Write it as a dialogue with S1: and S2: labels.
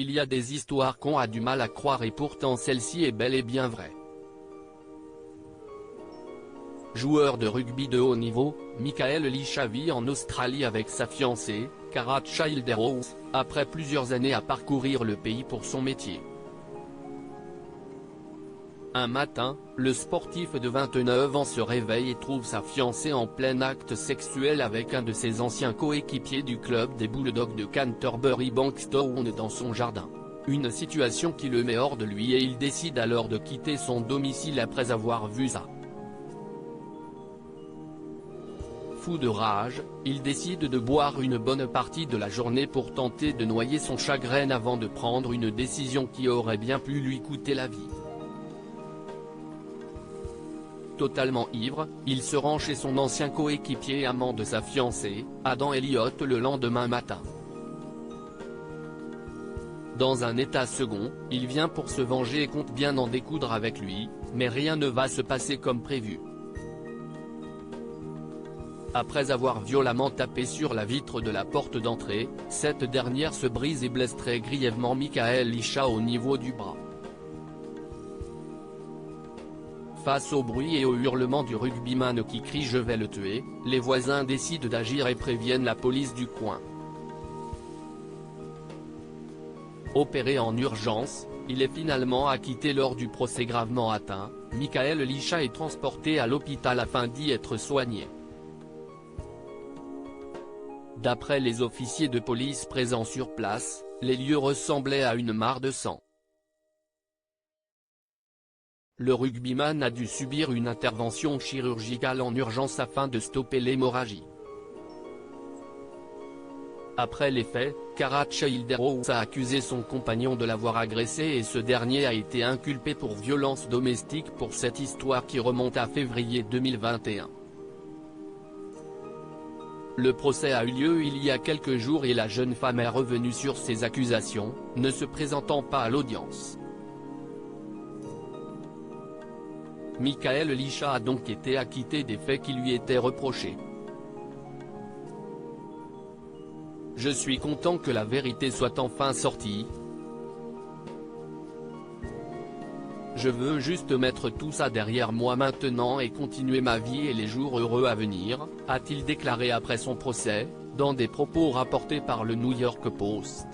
S1: Il y a des histoires qu'on a du mal à croire et pourtant celle-ci est bel et bien vraie. Joueur de rugby de haut niveau, Michael Elisha vit en Australie avec sa fiancée, Cara Childerhouse, après plusieurs années à parcourir le pays pour son métier. Un matin, le sportif de 29 ans se réveille et trouve sa fiancée en plein acte sexuel avec un de ses anciens coéquipiers du club des Bulldogs de Canterbury Bankstown dans son jardin. Une situation qui le met hors de lui et il décide alors de quitter son domicile après avoir vu ça. Fou de rage, il décide de boire une bonne partie de la journée pour tenter de noyer son chagrin avant de prendre une décision qui aurait bien pu lui coûter la vie. Totalement ivre, il se rend chez son ancien coéquipier et amant de sa fiancée, Adam Elliott le lendemain matin. Dans un état second, il vient pour se venger et compte bien en découdre avec lui, mais rien ne va se passer comme prévu. Après avoir violemment tapé sur la vitre de la porte d'entrée, cette dernière se brise et blesse très grièvement Michael Elisha au niveau du bras. Face au bruit et au hurlement du rugbyman qui crie « Je vais le tuer », les voisins décident d'agir et préviennent la police du coin. Opéré en urgence, il est finalement acquitté lors du procès gravement atteint. Michael Elisha est transporté à l'hôpital afin d'y être soigné. D'après les officiers de police présents sur place, les lieux ressemblaient à une mare de sang. Le rugbyman a dû subir une intervention chirurgicale en urgence afin de stopper l'hémorragie. Après les faits, Cara Childerhouse a accusé son compagnon de l'avoir agressé et ce dernier a été inculpé pour violence domestique pour cette histoire qui remonte à février 2021. Le procès a eu lieu il y a quelques jours et la jeune femme est revenue sur ses accusations, ne se présentant pas à l'audience. Michael Elisha a donc été acquitté des faits qui lui étaient reprochés. Je suis content que la vérité soit enfin sortie. Je veux juste mettre tout ça derrière moi maintenant et continuer ma vie et les jours heureux à venir, a-t-il déclaré après son procès, dans des propos rapportés par le New York Post.